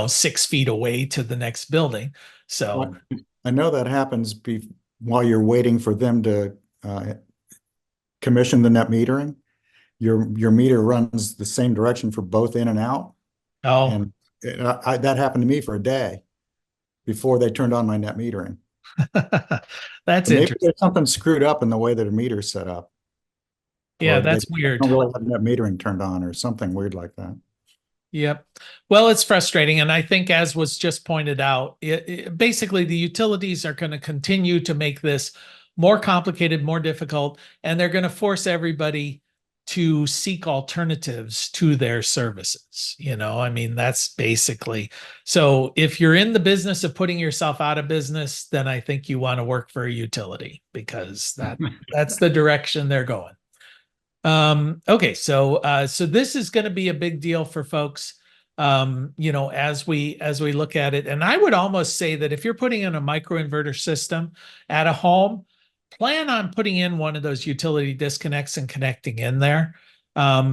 6 feet away to the next building. So I know that happens while you're waiting for them to commission the net metering. Your meter runs the same direction for both in and out. oh, And that happened to me for a day before they turned on my net metering. that's Maybe interesting. there's something screwed up in the way that the meter's set up. Yeah, Or that's they weird. don't really have net metering turned on or something weird like that. Yep. Well, it's frustrating. And I think, as was just pointed out, basically the utilities are going to continue to make this more complicated, more difficult, and they're going to force everybody to seek alternatives to their services. That's basically, so if you're in the business of putting yourself out of business, then I think you want to work for a utility, because that's the direction they're going. Okay, so this is going to be a big deal for folks. as we look at it. And I would almost say that if you're putting in a microinverter system at a home, plan on putting in one of those utility disconnects and connecting in there,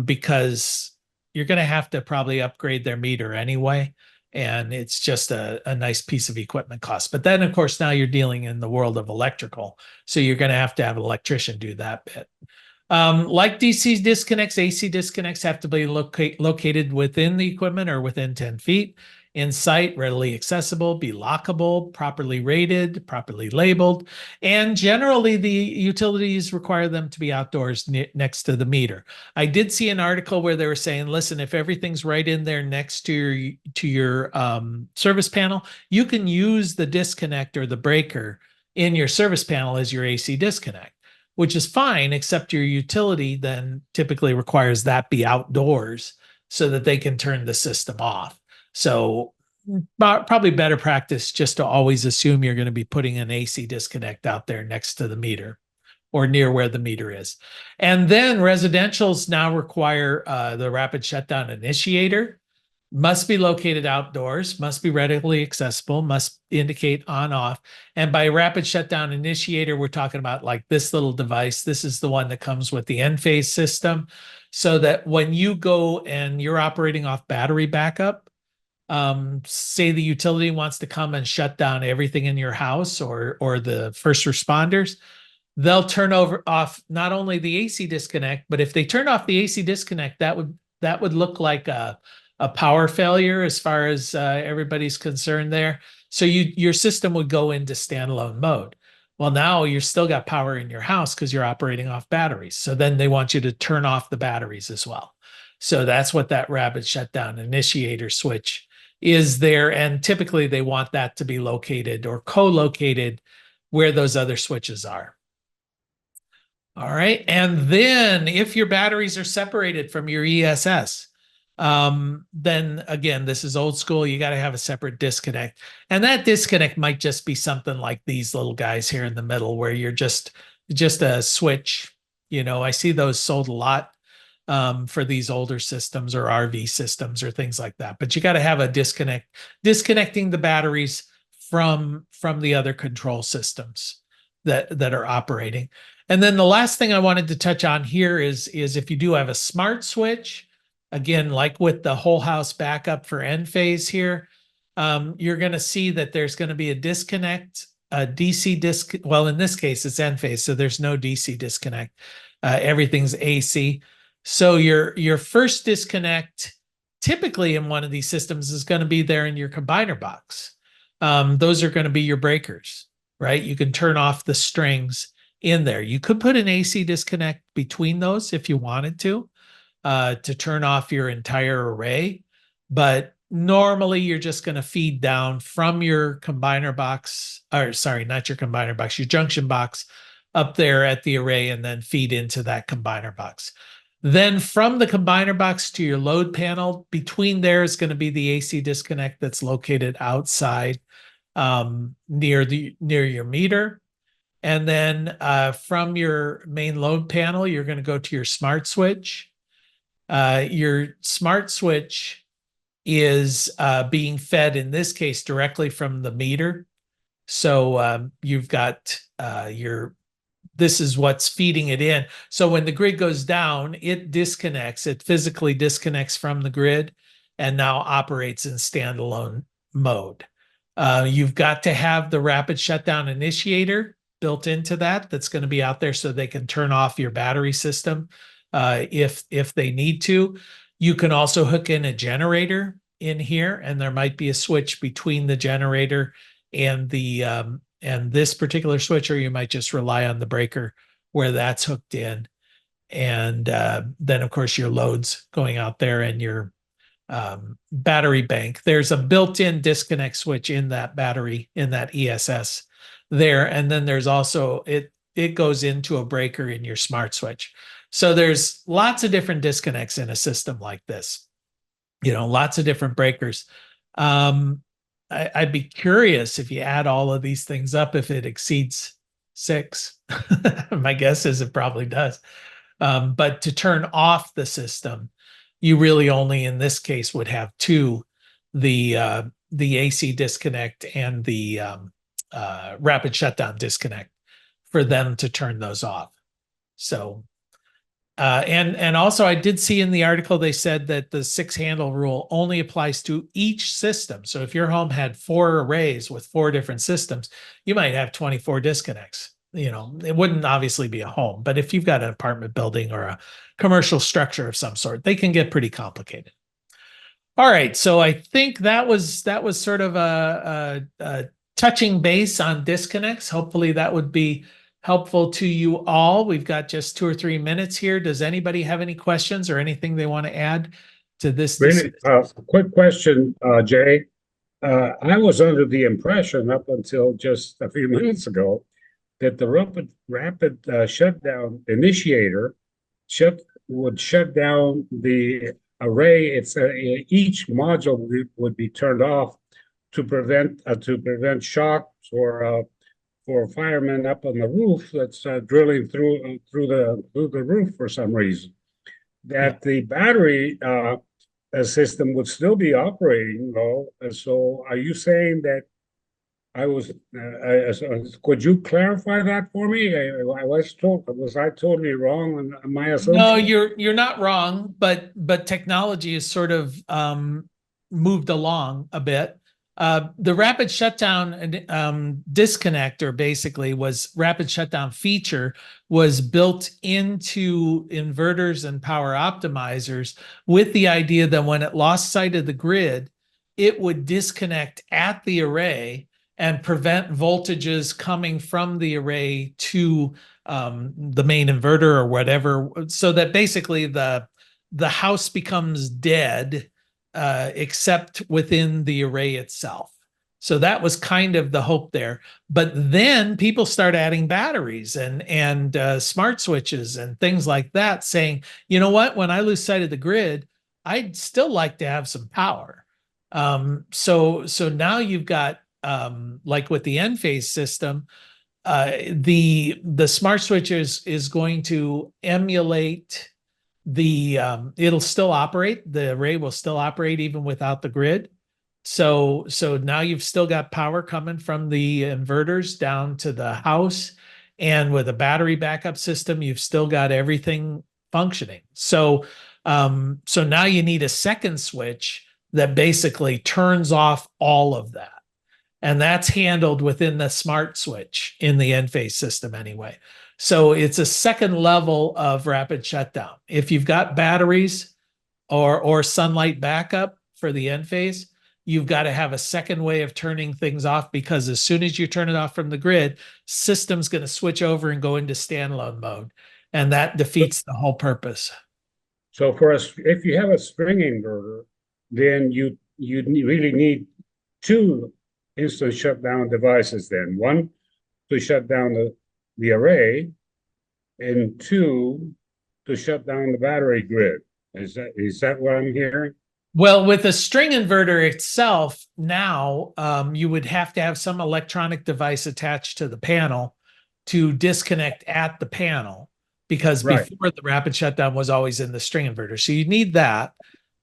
because you're going to have to probably upgrade their meter anyway. And it's just a nice piece of equipment cost. But then, of course, now you're dealing in the world of electrical. So you're going to have an electrician do that bit. Like DC disconnects, AC disconnects have to be located within the equipment or within 10 feet, in sight, readily accessible, be lockable, properly rated, properly labeled, and generally the utilities require them to be outdoors next to the meter. I did see an article where they were saying, listen, if everything's right in there next to your service panel, you can use the disconnect or the breaker in your service panel as your AC disconnect, which is fine, except your utility then typically requires that be outdoors so that they can turn the system off. So probably better practice just to always assume you're going to be putting an AC disconnect out there next to the meter or near where the meter is. And then residentials now require the rapid shutdown initiator, must be located outdoors, must be readily accessible, must indicate on off. And by rapid shutdown initiator, we're talking about like this little device. This is the one that comes with the Enphase system, so that when you go and you're operating off battery backup, say the utility wants to come and shut down everything in your house or the first responders, they'll turn off not only the AC disconnect, but if they turn off the AC disconnect, that would look like a power failure as far as everybody's concerned there. So your system would go into standalone mode. Well, now you're still got power in your house because you're operating off batteries. So then they want you to turn off the batteries as well. So that's what that rapid shutdown initiator switch is there. And typically they want that to be located or co-located where those other switches are. All right. And then if your batteries are separated from your ESS, then again, this is old school. You got to have a separate disconnect. And that disconnect might just be something like these little guys here in the middle where you're just a switch. I see those sold a lot for these older systems or RV systems or things like that. But you got to have a disconnecting the batteries from the other control systems that are operating. And then the last thing I wanted to touch on here is if you do have a smart switch, again, like with the whole house backup for Enphase here, you're going to see that there's going to be a disconnect, a DC disc. Well, in this case, it's Enphase, so there's no DC disconnect. Everything's AC. So your first disconnect, typically in one of these systems, is going to be there in your combiner box. Those are going to be your breakers, right? You can turn off the strings in there. You could put an AC disconnect between those if you wanted to turn off your entire array. But normally you're just going to feed down from your combiner box, or sorry, not your combiner box, your junction box up there at the array, and then feed into that combiner box. Then from the combiner box to your load panel, between there is going to be the AC disconnect that's located outside near your meter. And then from your main load panel, you're going to go to your smart switch. Your smart switch is being fed, in this case, directly from the meter. So you've got this is what's feeding it in. So when the grid goes down, it physically disconnects from the grid and now operates in standalone mode. You've got to have the rapid shutdown initiator built into that's going to be out there so they can turn off your battery system if they need to. You can also hook in a generator in here, and there might be a switch between the generator and this particular switch, or you might just rely on the breaker where that's hooked in. And then, of course, your loads going out there and your battery bank. There's a built-in disconnect switch in that battery, in that ESS there. And then there's also, it goes into a breaker in your smart switch. So there's lots of different disconnects in a system like this, lots of different breakers. I'd be curious if you add all of these things up, if it exceeds 6. My guess is it probably does. But to turn off the system, you really only in this case would have two, the AC disconnect and the rapid shutdown disconnect for them to turn those off. So, and also I did see in the article, they said that the 6-handle rule only applies to each system. So if your home had 4 arrays with 4 different systems, you might have 24 disconnects. You know, it wouldn't obviously be a home, but if you've got an apartment building or a commercial structure of some sort, they can get pretty complicated. All right, so I think that was sort of a touching base on disconnects. Hopefully that would be helpful to you all. We've got just 2 or 3 minutes here. Does anybody have any questions or anything they want to add to this? Really, quick question, Jay. I was under the impression up until just a few minutes ago that the rapid shutdown initiator would shut down the array. It's each module would be turned off to prevent shocks for firemen up on the roof that's drilling through the roof for some reason. That the battery system would still be operating though. And so, are you saying that could you clarify that for me? Was I totally wrong on my assumption? No, you're not wrong, but technology has sort of moved along a bit. The rapid shutdown disconnector basically rapid shutdown feature was built into inverters and power optimizers with the idea that when it lost sight of the grid, it would disconnect at the array and prevent voltages coming from the array to the main inverter or whatever, so that basically the house becomes dead except within the array itself. So that was kind of the hope there. But then people start adding batteries and smart switches and things like that, saying, you know what, when I lose sight of the grid, I'd still like to have some power. So now you've got like with the Enphase system, the smart switch is going to emulate it'll still operate. The array will still operate even without the grid. So now you've still got power coming from the inverters down to the house, and with a battery backup system, you've still got everything functioning. So now you need a second switch that basically turns off all of that. And that's handled within the smart switch in the Enphase system anyway. So it's a second level of rapid shutdown. If you've got batteries or sunlight backup for the Enphase, you've got to have a second way of turning things off, because as soon as you turn it off from the grid, system's going to switch over and go into standalone mode. And that defeats the whole purpose. So for us, if you have a string inverter, then you really need 2 instant shutdown devices then. One to shut down the array, and 2 to shut down the battery grid. Is that what I'm hearing? Well, with a string inverter itself, now you would have to have some electronic device attached to the panel to disconnect at the panel, because before the rapid shutdown was always in the string inverter. So you need that.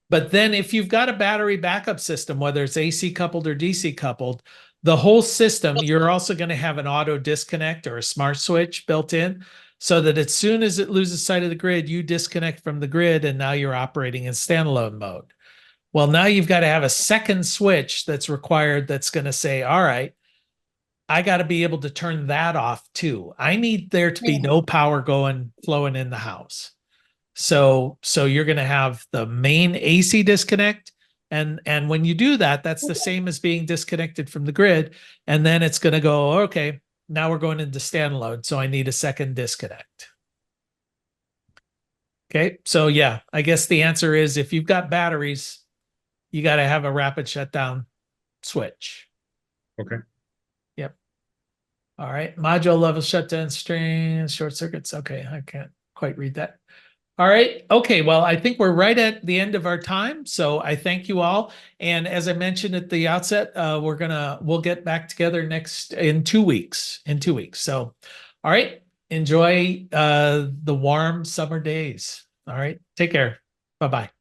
But then if you've got a battery backup system, whether it's AC coupled or DC coupled, the whole system, you're also going to have an auto disconnect or a smart switch built in, so that as soon as it loses sight of the grid, you disconnect from the grid and now you're operating in standalone mode. Well, now you've got to have a second switch that's required that's going to say, all right, I got to be able to turn that off too. I need there to be no power flowing in the house. So you're going to have the main AC disconnect. And when you do that, that's the same as being disconnected from the grid. And then it's going to go, okay, now we're going into standalone. So I need a second disconnect. Okay. So yeah, I guess the answer is, if you've got batteries, you got to have a rapid shutdown switch. Okay. Yep. All right. Module level shutdown string, short circuits. Okay. I can't quite read that. All right. Okay. Well, I think we're right at the end of our time. So I thank you all. And as I mentioned at the outset, we'll get back together in 2 weeks. So, all right. Enjoy the warm summer days. All right. Take care. Bye-bye.